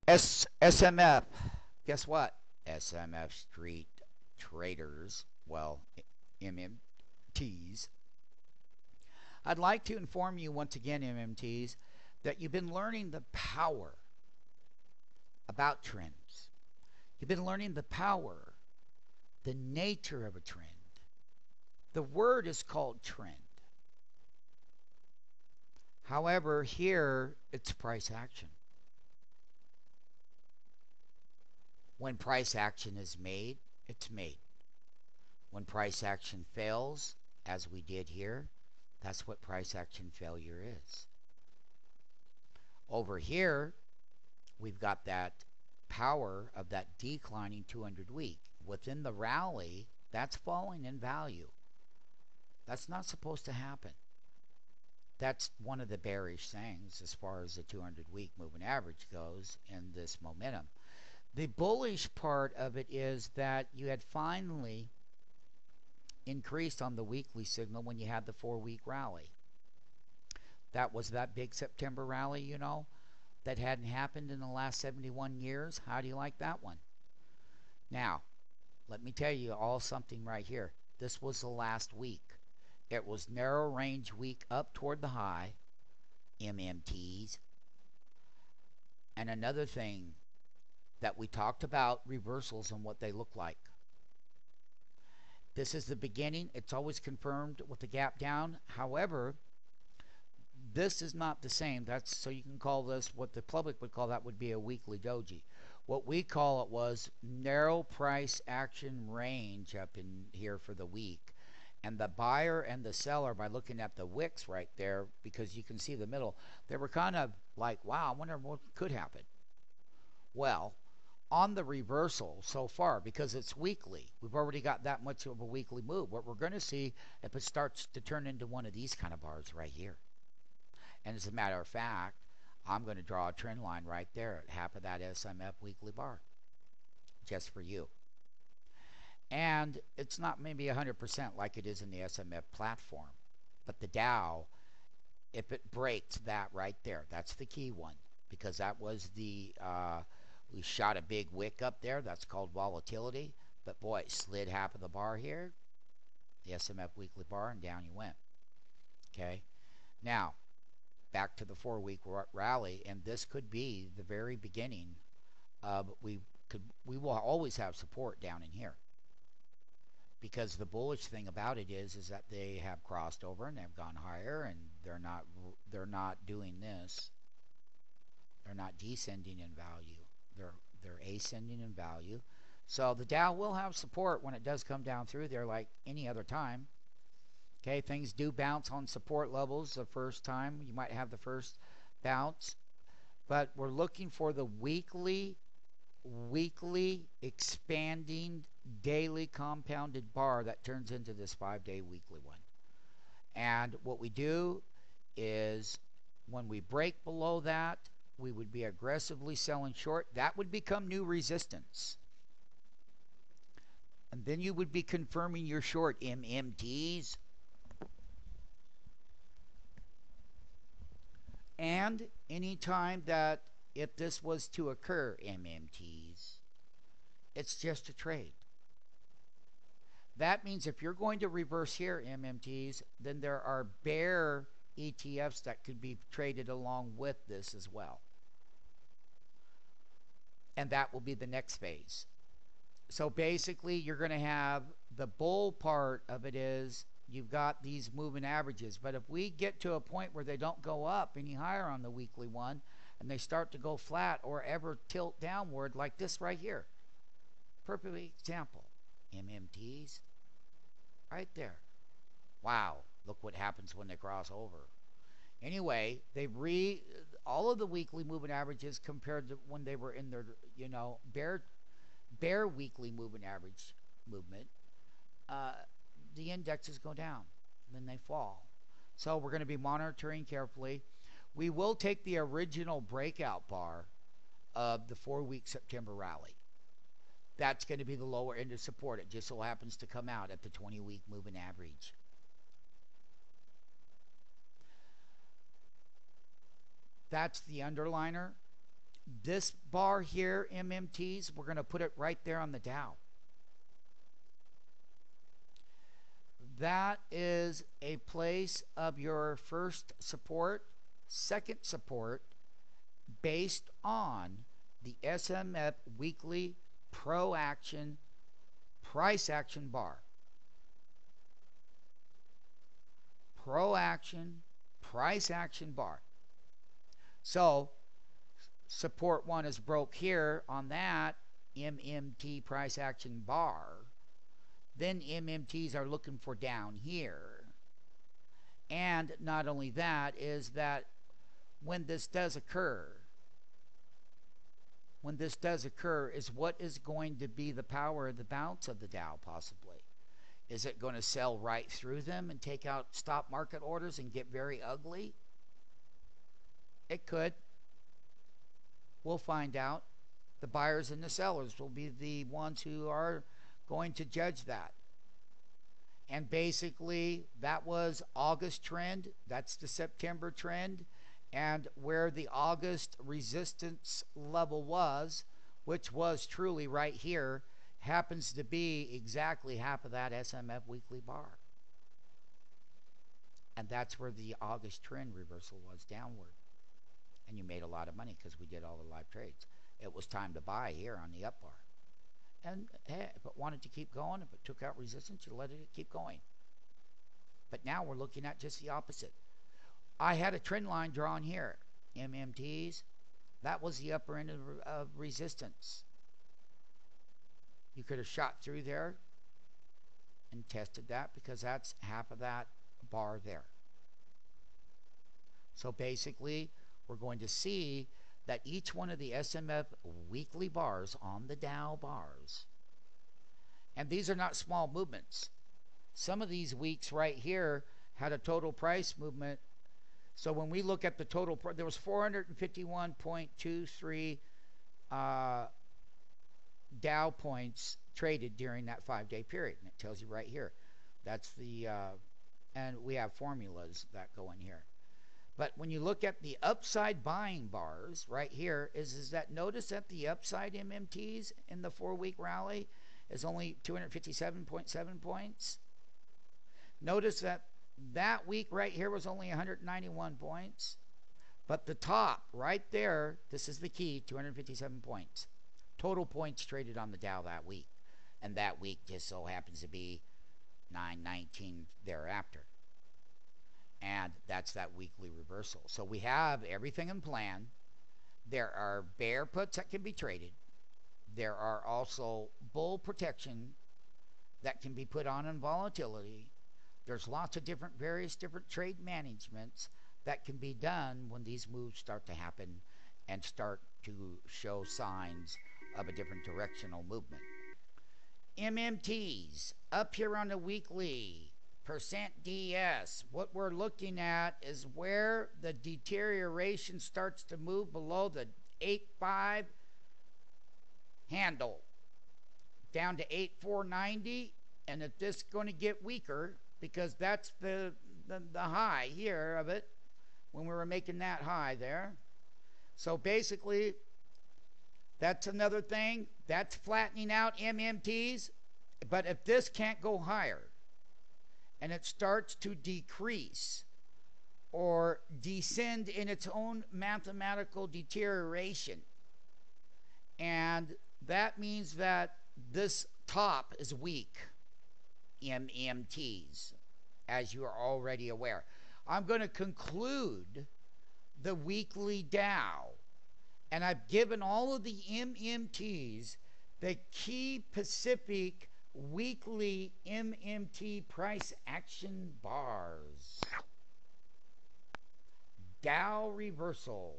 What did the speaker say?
SMF. Guess what? SMF Street Traders. Well, MMTs. I'd like to inform you once again, MMTs, that you've been learning the power about trends. You've been learning the power, the nature of a trend. The word is called trend. However, here it's price action. When price action is made, it's made. When price action fails, as we did here, that's what price action failure is. Over here, we've got that power of that declining 200 week. Within the rally, that's falling in value. That's not supposed to happen. That's one of the bearish things as far as the 200 week moving average goes in this momentum. The bullish part of it is that you had finally increased on the weekly signal when you had the 4-week rally. That was that big September rally, you know, that hadn't happened in the last 71 years. How do you like that one? Now, let me tell you all something right here. This was the last week. It was narrow range week up toward the high, MMTs. And another thing that we talked about, reversals and what they look like. This is the beginning. It's always confirmed with the gap down. However, this is not the same. That's so you can call this what the public would call that would be a weekly doji. What we call it was narrow price action range up in here for the week. And the buyer and the seller, by looking at the wicks right there, because you can see the middle, they were kind of like, wow, I wonder what could happen. Well, on the reversal so far, because it's weekly, we've already got that much of a weekly move. What we're going to see if it starts to turn into one of these kind of bars right here. And as a matter of fact, I'm going to draw a trend line right there at half of that SMF weekly bar, just for you. And it's not maybe 100% like it is in the SMF platform, but the Dow, if it breaks that right there, that's the key one, because that was the we shot a big wick up there. That's called volatility. But boy, it slid half of the bar here, the SMF weekly bar, and down you went. Okay. Now, back to the 4-week rally, and this could be the very beginning of we will always have support down in here. Because the bullish thing about it is that they have crossed over and they've gone higher, and they're not doing this. They're not descending in value. They're ascending in value. So the Dow will have support when it does come down through there like any other time. Okay, things do bounce on support levels the first time. You might have the first bounce. But we're looking for the weekly expanding daily compounded bar that turns into this 5-day weekly one. And what we do is when we break below that, we would be aggressively selling short. That would become new resistance. And then you would be confirming your short MMTs. And anytime that if this was to occur, MMTs, it's just a trade. That means if you're going to reverse here, MMTs, then there are bear ETFs that could be traded along with this as well. And that will be the next phase. So basically, you're going to have the bull part of it is you've got these moving averages. But if we get to a point where they don't go up any higher on the weekly one, and they start to go flat or ever tilt downward like this right here, perfect example, MMTs, right there. Wow, look what happens when they cross over. Anyway, all of the weekly moving averages compared to when they were in their, bear weekly moving average movement, the indexes go down, then they fall. So we're going to be monitoring carefully. We will take the original breakout bar of the 4-week September rally. That's going to be the lower end of support. It just so happens to come out at the 20-week moving average. That's the underliner. This bar here, MMTs, we're going to put it right there on the Dow. That is a place of your first support, second support, based on the SMF weekly pro action price action bar. Pro action price action bar. So support 1 is broke here on that MMT price action bar. Then MMTs are looking for down here. And not only that, is that when this does occur, is what is going to be the power of the bounce of the Dow possibly? Is it going to sell right through them and take out stop market orders and get very ugly? It could. We'll find out. The buyers and the sellers will be the ones who are going to judge that. And basically, that was August trend. That's the September trend. And where the August resistance level was, which was truly right here, happens to be exactly half of that SMF weekly bar. And that's where the August trend reversal was downward. And you made a lot of money because we did all the live trades. It was time to buy here on the up bar. And hey, if it wanted to keep going, if it took out resistance, you let it keep going. But now we're looking at just the opposite. I had a trend line drawn here. MMTs, that was the upper end of resistance. You could have shot through there and tested that because that's half of that bar there. So basically, we're going to see that each one of the SMF weekly bars on the Dow bars, and these are not small movements. Some of these weeks right here had a total price movement. So when we look at the total, there was 451.23 Dow points traded during that 5-day period, and it tells you right here. That's the and we have formulas that go in here. But when you look at the upside buying bars right here, is that notice that the upside MMTs in the 4-week rally is only 257.7 points. Notice that that week right here was only 191 points. But the top right there, this is the key, 257 points. Total points traded on the Dow that week. And that week just so happens to be 919 thereafter. And that's that weekly reversal. So we have everything in plan. There are bear puts that can be traded. There are also bull protection that can be put on in volatility. There's lots of various different trade managements that can be done when these moves start to happen and start to show signs of a different directional movement. MMTs up here on the weekly. Percent DS, what we're looking at is where the deterioration starts to move below the 8.5 handle down to 8.490, and if this is going to get weaker because that's the high here of it when we were making that high there. So basically that's another thing that's flattening out MMTs. But if this can't go higher and it starts to decrease or descend in its own mathematical deterioration, and that means that this top is weak, MMTs, as you are already aware. I'm going to conclude the weekly Dow, and I've given all of the MMTs the key Pacific weekly MMT price action bars. Dow reversal.